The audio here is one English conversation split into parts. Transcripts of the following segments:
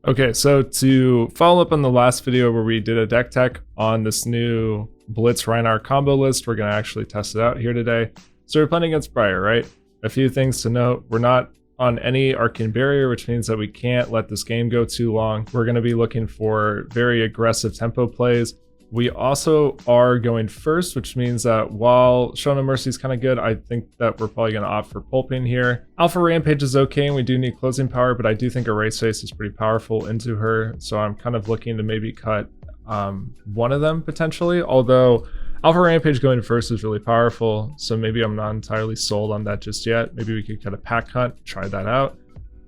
Okay, so to follow up on the last video where we did a deck tech on this new Blitz Rhinar combo list, we're going to actually test it out here today. So we're playing against Biar, right? A few things to note. We're not on any arcane barrier, which means that we can't let this game go too long. We're going to be looking for very aggressive tempo plays. We also are going first, which means that while Show No Mercy is kind of good, I think that we're probably going to opt for Boltyn here. Alpha Rampage is okay, and we do need closing power, but I do think Erase Face is pretty powerful into her, so I'm kind of looking to maybe cut one of them potentially, although Alpha Rampage going first is really powerful, so maybe I'm not entirely sold on that just yet. Maybe we could cut a pack hunt, try that out,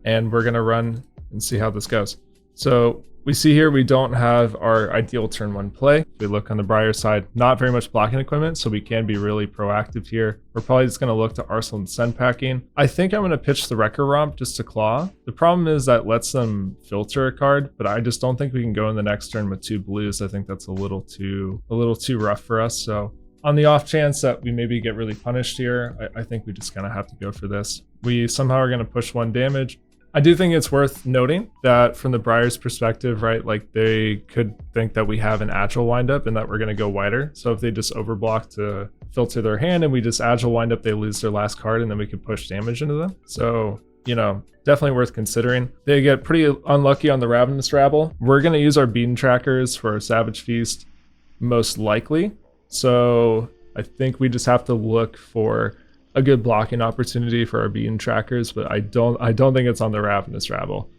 and we're going to run and see how this goes. So we see here we don't have our ideal turn one play. If we look on the Biar side, not very much blocking equipment, so we can be really proactive here. We're probably just going to look to Arsenal and Send packing. I think I'm going to pitch the Wrecker Romp just to claw. The problem is that lets them filter a card, but I just don't think we can go in the next turn with 2 blues. I think that's a little too rough for us. So on the off chance that we maybe get really punished here, I think we just kind of have to go for this. We somehow are going to push 1 damage. I do think it's worth noting that from the Briar's perspective, right, like they could think that we have an agile windup and that we're going to go wider. So if they just overblock to filter their hand and we just agile wind up, they lose their last card and then we could push damage into them. So, you know, definitely worth considering. They get pretty unlucky on the Ravenous Rabble. We're going to use our Bean Trackers for our Savage Feast most likely. So I think we just have to look for a good blocking opportunity for our Bean Trackers, but I don't think it's on the Ravenous Rabble.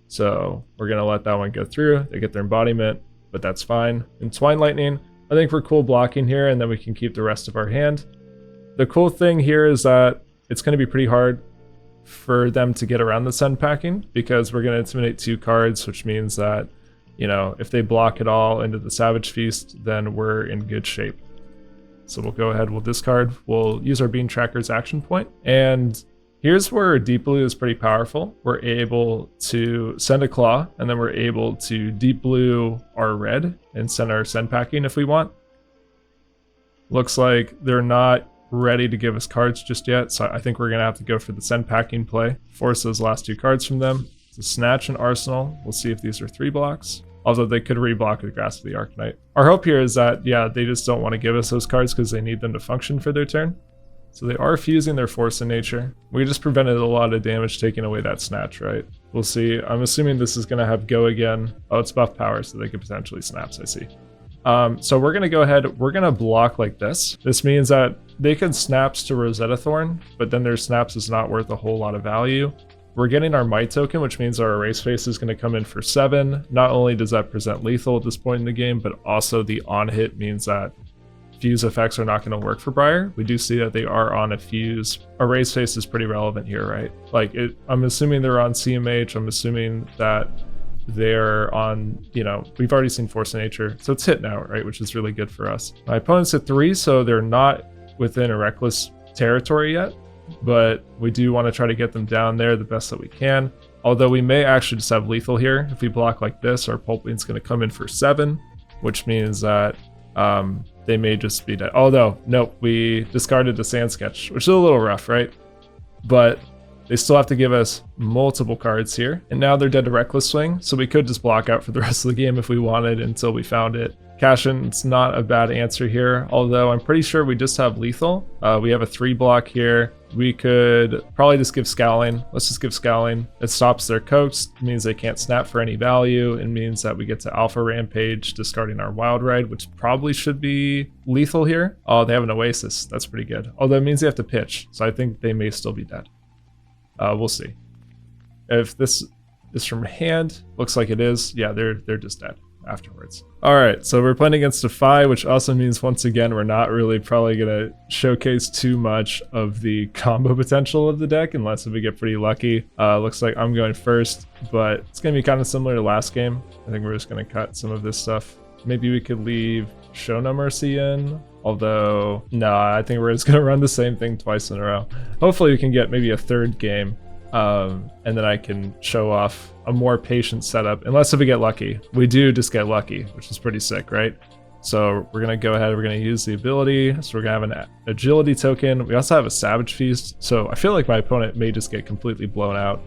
So we're gonna let that one go through. They get their embodiment, but that's fine. In Twine Lightning, I think we're cool blocking here, and then we can keep the rest of our hand. The cool thing here is that it's gonna be pretty hard for them to get around the Send packing because we're gonna intimidate 2 cards, which means that, you know, if they block it all into the Savage Feast, then we're in good shape. So we'll go ahead, we'll discard, we'll use our Bean Tracker's action point. And here's where Deep Blue is pretty powerful. We're able to send a Claw, and then we're able to Deep Blue our red and send our Send packing if we want. Looks like they're not ready to give us cards just yet, so I think we're gonna have to go for the Send packing play. Force those last 2 cards from them. So Snatch and Arsenal. We'll see if these are 3 blocks. Although they could reblock the Grasp of the Arcanite. Our hope here is that, yeah, they just don't want to give us those cards because they need them to function for their turn. So they are fusing their Force in Nature. We just prevented a lot of damage taking away that Snatch, right? We'll see. I'm assuming this is going to have Go again. Oh, it's buff power, so they could potentially Snaps, I see. So we're going to go ahead. We're going to block like this. This means that they can Snaps to Rosetta Thorn, but then their Snaps is not worth a whole lot of value. We're getting our Might token, which means our Erase Face is going to come in for 7. Not only does that present lethal at this point in the game, but also the on hit means that fuse effects are not going to work for Biar. We do see that they are on a fuse. Erase Face is pretty relevant here, right? Like, I'm assuming they're on CMH. I'm assuming that they're on, you know, we've already seen Force of Nature. So it's hit now, right? Which is really good for us. My opponent's at 3, so they're not within a reckless territory yet. But we do want to try to get them down there the best that we can. Although we may actually just have lethal here. If we block like this, our Pulping's going to come in for 7, which means that they may just be dead. Although, nope, we discarded the Sand Sketch, which is a little rough, right? But they still have to give us multiple cards here. And now they're dead to Reckless Swing, so we could just block out for the rest of the game if we wanted until we found it. Cashin's not a bad answer here, although I'm pretty sure we just have lethal. We have a 3 block here. We could probably just give Scowling. Let's just give Scowling. It stops their coats, means they can't snap for any value. It means that we get to Alpha Rampage, discarding our Wild Ride, which probably should be lethal here. Oh, they have an Oasis. That's pretty good. Although it means they have to pitch, so I think they may still be dead. We'll see. If this is from hand, looks like it is. Yeah, they're just dead afterwards. All right, so we're playing against Defy, which also means once again we're not really probably gonna showcase too much of the combo potential of the deck unless if we get pretty lucky. Looks like I'm going first, but it's gonna be kind of similar to last game. I think we're just gonna cut some of this stuff. Maybe we could leave Show No Mercy in, although no, I think we're just gonna run the same thing twice in a row. Hopefully we can get maybe a 3rd game. And then I can show off a more patient setup, unless if we get lucky. We do just get lucky, which is pretty sick, right? So we're gonna go ahead, we're gonna use the ability. So we're gonna have an agility token. We also have a Savage Feast. So I feel like my opponent may just get completely blown out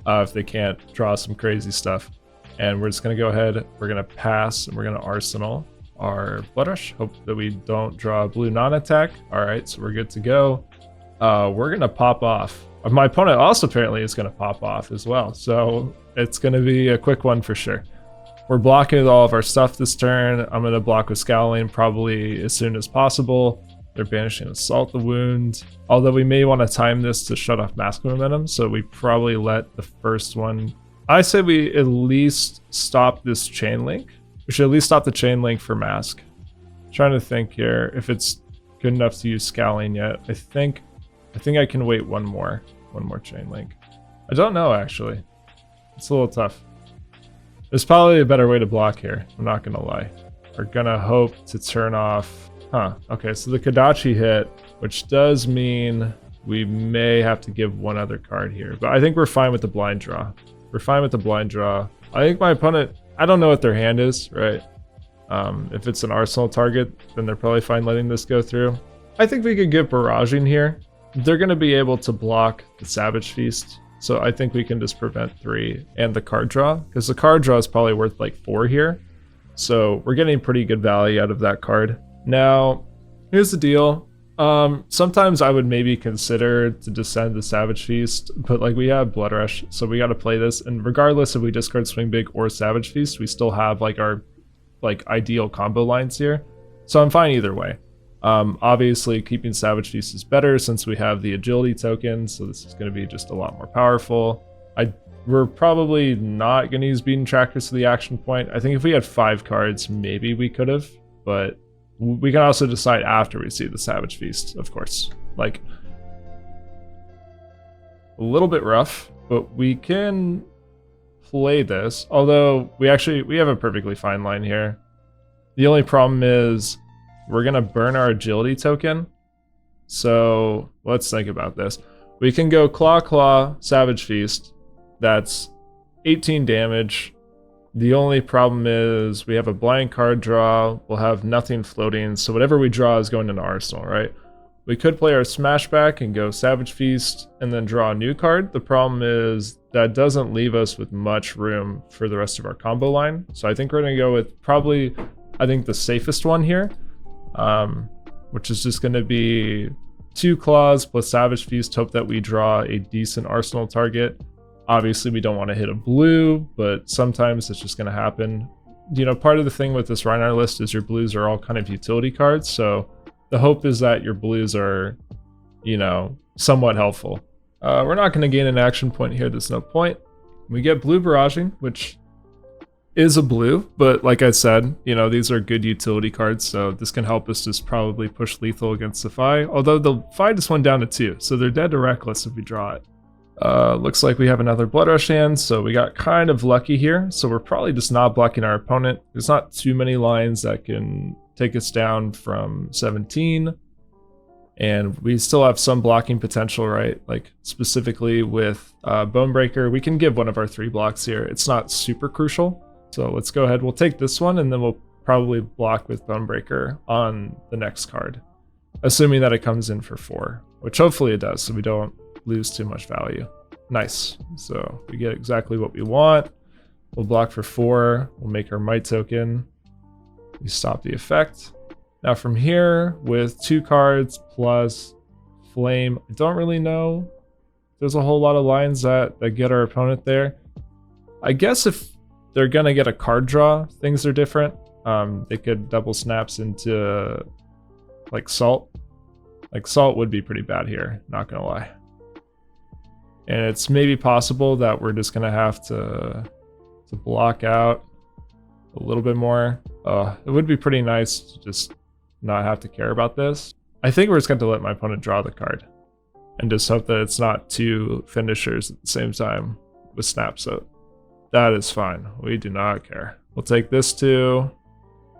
if they can't draw some crazy stuff. And we're just going to go ahead, we're going to pass, and we're going to arsenal our Blood Rush. Hope that we don't draw a blue non-attack. All right, so we're good to go. We're going to pop off. My opponent also apparently is going to pop off as well, so it's going to be a quick one for sure. We're blocking with all of our stuff this turn. I'm going to block with Scowling probably as soon as possible. They're banishing Assault the Wound, although we may want to time this to shut off Mask Momentum, so we probably let the first one... I say we at least stop this Chain Link. We should at least stop the Chain Link for Mask. I'm trying to think here if it's good enough to use Scowling yet. I think I can wait one more Chain Link. I don't know, actually. It's a little tough. There's probably a better way to block here. I'm not gonna lie. We're gonna hope to turn off... Huh, okay, so the Kodachi hit, which does mean we may have to give one other card here. But I think we're fine with the blind draw. We're fine with the blind draw. I think my opponent... I don't know what their hand is, right? If it's an arsenal target, then they're probably fine letting this go through. I think we could get barraging here. They're gonna be able to block the Savage Feast. So I think we can just prevent 3 and the card draw, because the card draw is probably worth like 4 here. So we're getting pretty good value out of that card. Now, here's the deal. Sometimes I would maybe consider to descend the Savage Feast, but like we have Blood Rush, so we got to play this. And regardless if we discard Swing Big or Savage Feast, we still have like our like ideal combo lines here. So I'm fine either way. Obviously keeping Savage Feast is better since we have the agility token, so this is going to be just a lot more powerful. We're probably not going to use Beaten Trackers to the action point. I think if we had 5 cards, maybe we could have, but we can also decide after we see the Savage Feast, of course. Like, a little bit rough, but we can play this, although we have a perfectly fine line here. The only problem is we're gonna burn our agility token. So let's think about this. We can go Claw, Savage Feast. That's 18 damage. The only problem is we have a blind card draw. We'll have nothing floating. So whatever we draw is going into Arsenal, right? We could play our Smashback and go Savage Feast and then draw a new card. The problem is that doesn't leave us with much room for the rest of our combo line. So I think we're gonna go with probably, I think the safest one here. Which is just going to be 2 claws plus Savage Feast, hope that we draw a decent arsenal target. Obviously we don't want to hit a blue, but sometimes it's just going to happen. You know, part of the thing with this Rhinar list is your blues are all kind of utility cards, so the hope is that your blues are, you know, somewhat helpful. We're not going to gain an action point here, there's no point. We get blue barraging, which is a blue, but like I said, you know, these are good utility cards, so this can help us just probably push lethal against the Fi, although the Fi just went down to 2, so they're dead to Reckless if we draw it. Looks like we have another Blood Rush hand, so we got kind of lucky here, so we're probably just not blocking our opponent. There's not too many lines that can take us down from 17, and we still have some blocking potential, right? Like specifically with Bonebreaker, we can give one of our 3 blocks here. It's not super crucial. So let's go ahead, we'll take this one, and then we'll probably block with Bonebreaker on the next card. Assuming that it comes in for 4, which hopefully it does, so we don't lose too much value. Nice, so we get exactly what we want. We'll block for 4, we'll make our Might token. We stop the effect. Now from here, with 2 cards plus Flame, I don't really know. There's a whole lot of lines that get our opponent there. I guess if they're gonna get a card draw, things are different. They could double snaps into like Salt. Like Salt would be pretty bad here, not gonna lie. And it's maybe possible that we're just gonna have to block out a little bit more. It would be pretty nice to just not have to care about this. I think we're just going to let my opponent draw the card and just hope that it's not 2 finishers at the same time with Snap. So that is fine. We do not care. We'll take this 2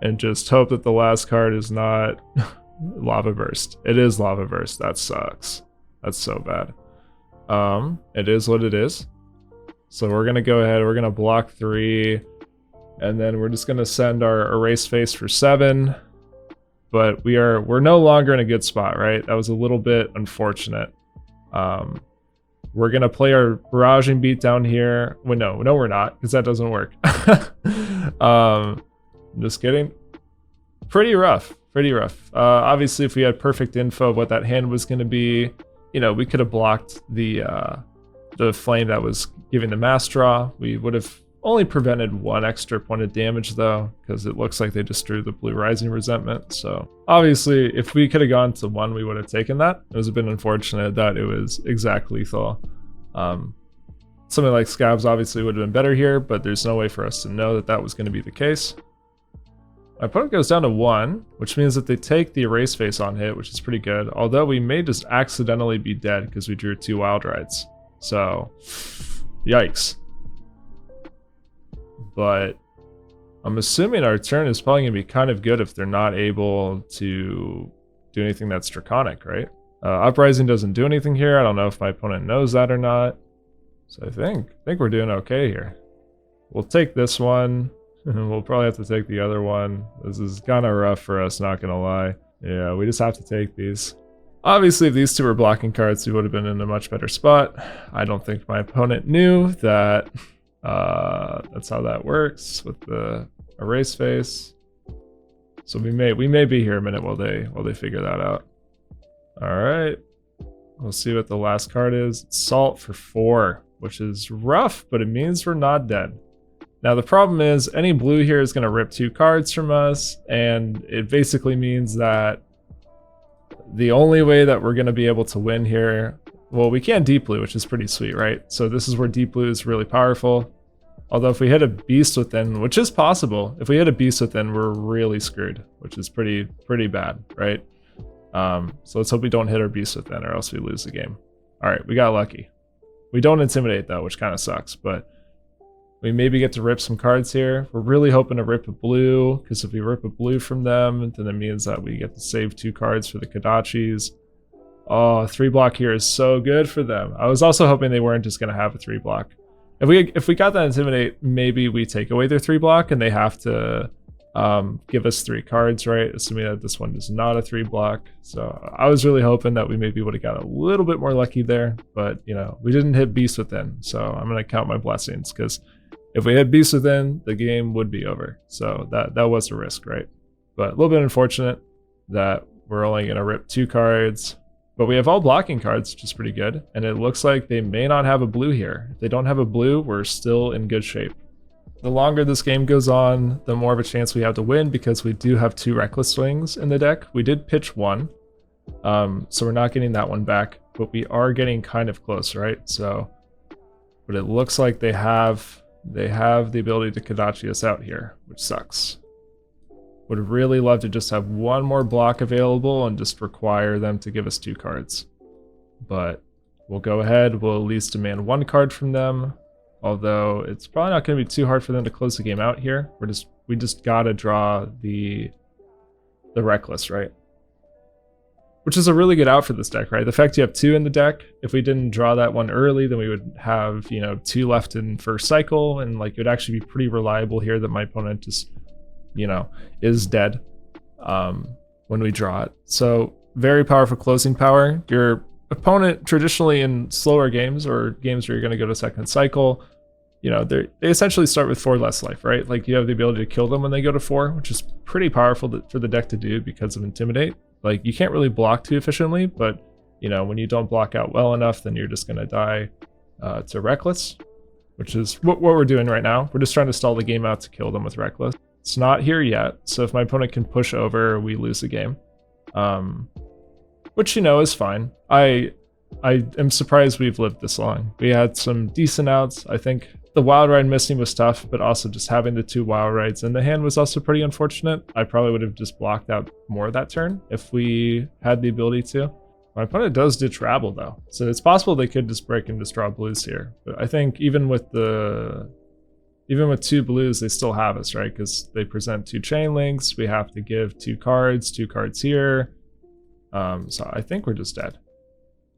and just hope that the last card is not Lava Burst. It is Lava Burst. That sucks. That's so bad. It is what it is. So we're going to go ahead. We're going to block 3. And then we're just going to send our Erase Face for 7. But we're no longer in a good spot, right? That was a little bit unfortunate. We're going to play our barraging beat down here. Well, no, we're not, because that doesn't work. Just kidding. Pretty rough. Obviously, if we had perfect info of what that hand was going to be, you know, we could have blocked the flame that was giving the mass draw. We would have only prevented 1 extra point of damage though, because it looks like they just drew the blue rising resentment. So obviously, if we could have gone to 1, we would have taken that. It was a bit unfortunate that it was exact lethal. Something like Scabs obviously would have been better here, but there's no way for us to know that that was going to be the case. My opponent goes down to 1, which means that they take the erase face on hit, which is pretty good. Although we may just accidentally be dead because we drew 2 wild rides. So, yikes. But I'm assuming our turn is probably going to be kind of good if they're not able to do anything that's draconic, right? Uprising doesn't do anything here. I don't know if my opponent knows that or not. So I think we're doing okay here. We'll take this one. We'll probably have to take the other one. This is kind of rough for us, not going to lie. Yeah, we just have to take these. Obviously, if these 2 were blocking cards, we would have been in a much better spot. I don't think my opponent knew that that's how that works with the erase face. So we may be here a minute while they figure that out. All right, we'll see what the last card is. Salt for 4, which is rough, but it means we're not dead. Now the problem is any blue here is going to rip 2 cards from us, and it basically means that the only way that we're going to be able to win here, well, we can't deep blue, which is pretty sweet, right? So this is where deep blue is really powerful. Although if we hit a beast within, which is possible, if we hit a beast within, we're really screwed, which is pretty bad, right? So let's hope we don't hit our beast within, or else we lose the game. All right, we got lucky. We don't intimidate though, which kind of sucks, but we maybe get to rip some cards here. We're really hoping to rip a blue, because if we rip a blue from them, then it means that we get to save 2 cards for the Kodachis. Oh, 3 block here is so good for them. I was also hoping they weren't just going to have a 3 block. If we got that intimidate, maybe we take away their 3 block and they have to give us 3 cards, right? Assuming that this one is not a 3 block. So I was really hoping that we maybe would have got a little bit more lucky there, but you know, we didn't hit Beast Within, so I'm going to count my blessings, because if we had Beast Within, the game would be over. So that was a risk, right? But a little bit unfortunate that we're only going to rip 2 cards. But we have all blocking cards, which is pretty good. And it looks like they may not have a blue here. If they don't have a blue, we're still in good shape. The longer this game goes on, the more of a chance we have to win, because we do have 2 Reckless Swings in the deck. We did pitch 1, so we're not getting that one back. But we are getting kind of close, right? So, but it looks like they have the ability to Kodachi us out here, which sucks. Would really love to just have 1 more block available and just require them to give us 2 cards. But we'll go ahead, we'll at least demand 1 card from them. Although it's probably not going to be too hard for them to close the game out here. We just gotta draw the Reckless, right? Which is a really good out for this deck, right? The fact you have 2 in the deck, if we didn't draw that one early, then we would have, you know, 2 left in first cycle, and like it would actually be pretty reliable here that my opponent just, you know, is dead when we draw it. So very powerful closing power. Your opponent traditionally in slower games, or games where you're going to go to second cycle, you know, they essentially start with 4 less life, right? Like you have the ability to kill them when they go to 4, which is pretty powerful for the deck to do because of Intimidate. Like you can't really block too efficiently, but you know, when you don't block out well enough, then you're just going to die to Reckless, which is what we're doing right now. We're just trying to stall the game out to kill them with Reckless. It's not here yet, so if my opponent can push over, we lose the game. Which, you know, is fine. I am surprised we've lived this long. We had some decent outs. I think the wild ride missing was tough, but also just having the 2 wild rides in the hand was also pretty unfortunate. I probably would have just blocked out more that turn if we had the ability to. My opponent does ditch Rabble though, so it's possible they could just break and just draw blues here. But I think even with 2 blues, they still have us, right? Because they present 2 chain links. We have to give 2 cards here. So I think we're just dead.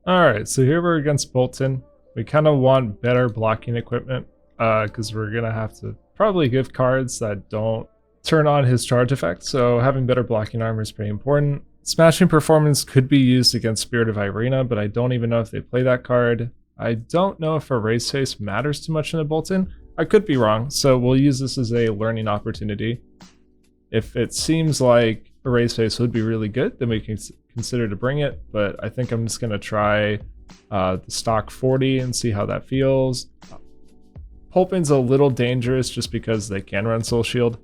All right, so here we're against Boltyn. We kind of want better blocking equipment because we're going to have to probably give cards that don't turn on his charge effect. So having better blocking armor is pretty important. Smashing Performance could be used against Spirit of Irina, but I don't even know if they play that card. I don't know if a race face matters too much in a Boltyn. I could be wrong, so we'll use this as a learning opportunity. If it seems like a race face would be really good, then we can consider to bring it, but I think I'm just going to try the stock 40 and see how that feels. Pulping's a little dangerous just because they can run Soul Shield.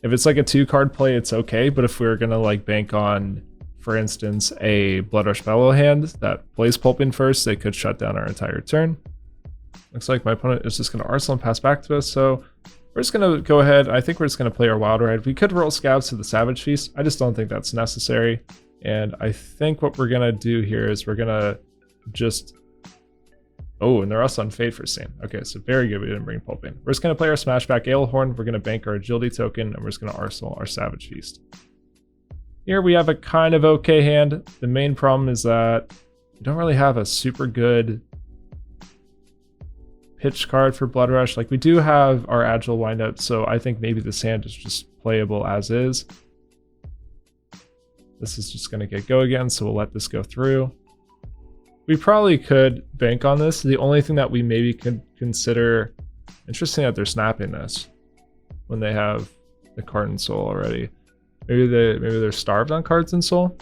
If it's like a 2-card play, it's okay, but if we were going to like bank on, for instance, a Blood Rush Bellow hand that plays Pulping first, they could shut down our entire turn. Looks like my opponent is just going to Arsenal and pass back to us, so we're just going to go ahead. I think we're just going to play our Wild Ride. We could roll Scabs to the Savage Feast. I just don't think that's necessary. And I think what we're going to do here is we're going to just... Oh, and they're also on Fade for Scene. Okay, so very good. We didn't bring Pulping. We're just going to play our Smashback Alehorn. We're going to bank our Agility token, and we're just going to Arsenal our Savage Feast. Here we have a kind of okay hand. The main problem is that we don't really have a super good pitch card for Blood Rush. Like, we do have our Agile windup, so I think maybe this hand is just playable as is. This is just going to get go again, so we'll let this go through. We probably could bank on this. The only thing that we maybe could consider... Interesting that they're snapping this when they have the card and soul already. Maybe they're starved on cards and soul?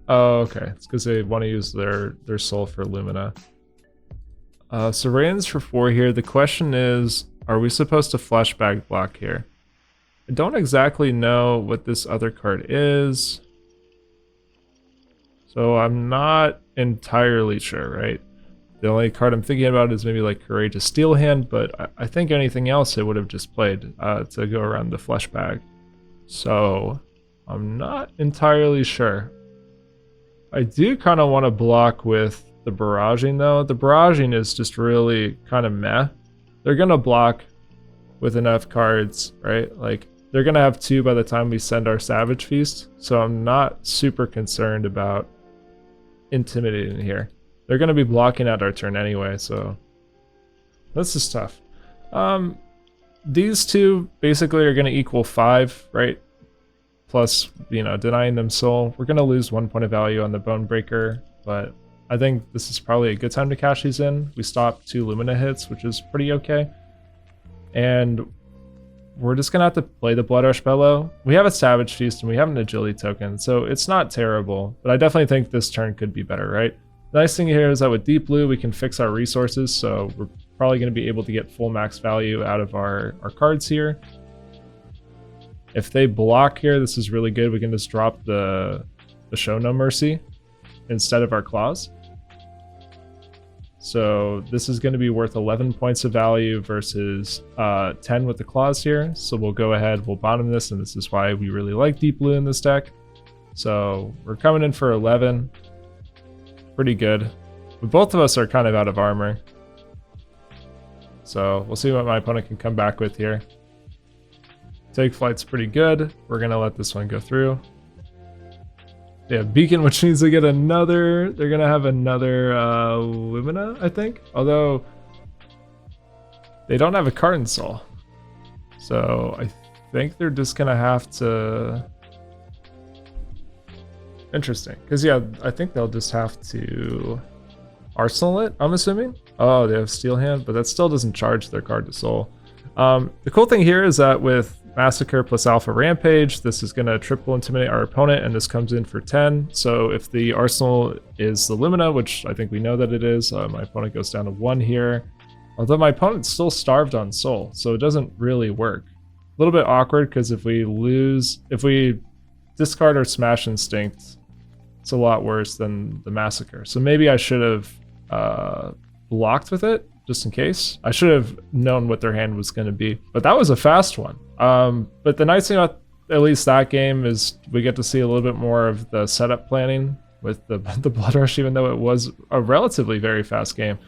Oh, okay. It's because they want to use their soul for Lumina. So Raiden's for 4 here. The question is, are we supposed to flashback block here? I don't exactly know what this other card is. So I'm not entirely sure, right? The only card I'm thinking about is maybe like Courageous Steel Hand, but I think anything else it would have just played to go around the flashback. So I'm not entirely sure. I do kind of want to block with the barraging though. The barraging is just really kind of meh. They're gonna block with enough cards, right? Like they're gonna have 2 by the time we send our Savage Feast, so I'm not super concerned about intimidating here. They're gonna be blocking out our turn anyway, so this is tough. These 2 basically are gonna equal 5, right? Plus, you know, denying them soul. We're gonna lose 1 point of value on the Bone Breaker, but I think this is probably a good time to cash these in. We stopped 2 Lumina hits, which is pretty okay. And we're just going to have to play the Blood Rush Bellow. We have a Savage Feast and we have an Agility token, so it's not terrible. But I definitely think this turn could be better, right? The nice thing here is that with Deep Blue, we can fix our resources, so we're probably going to be able to get full max value out of our cards here. If they block here, this is really good. We can just drop the Show No Mercy instead of our Claws. So this is going to be worth 11 points of value versus 10 with the Claws here. So we'll go ahead, we'll bottom this, and this is why we really like Deep Blue in this deck. So we're coming in for 11. Pretty good. But both of us are kind of out of armor. So we'll see what my opponent can come back with here. Take Flight's pretty good. We're going to let this one go through. They have Beacon, which needs to get another... They're going to have another Lumina, I think. Although, they don't have a card in Soul. So, I think they're just going to have to... Interesting. Because, yeah, I think they'll just have to Arsenal it, I'm assuming. Oh, they have Steel Hand, but that still doesn't charge their card to Soul. The cool thing here is that with Massacre plus Alpha Rampage, this is going to triple intimidate our opponent, and this comes in for 10. So if the Arsenal is the Lumina, which I think we know that it is, my opponent goes down to 1 here. Although my opponent's still starved on Soul, so it doesn't really work. A little bit awkward, because if we discard our Smash Instinct, it's a lot worse than the Massacre. So maybe I should have blocked with it, just in case. I should have known what their hand was going to be. But that was a fast one. But the nice thing about at least that game is we get to see a little bit more of the setup planning with the Blood Rush, even though it was a relatively very fast game.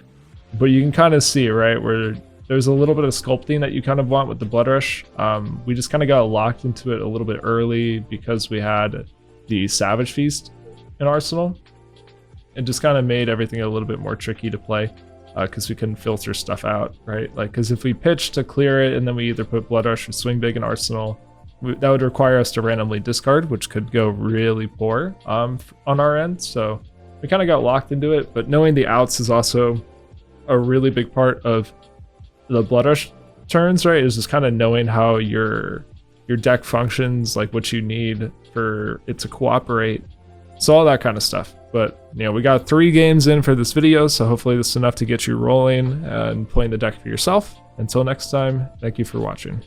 But you can kind of see, right, where there's a little bit of sculpting that you kind of want with the Blood Rush. We just kind of got locked into it a little bit early because we had the Savage Feast in Arsenal. It just kind of made everything a little bit more tricky to play. Because we couldn't filter stuff out, right? Like, because if we pitch to clear it and then we either put Blood Rush or Swing Big in Arsenal, that would require us to randomly discard, which could go really poor on our end. So we kind of got locked into it, but knowing the outs is also a really big part of the Blood Rush turns, right? Is just kind of knowing how your deck functions, like what you need for it to cooperate. So all that kind of stuff. But you know, we got 3 games in for this video, so hopefully this is enough to get you rolling and playing the deck for yourself. Until next time, thank you for watching.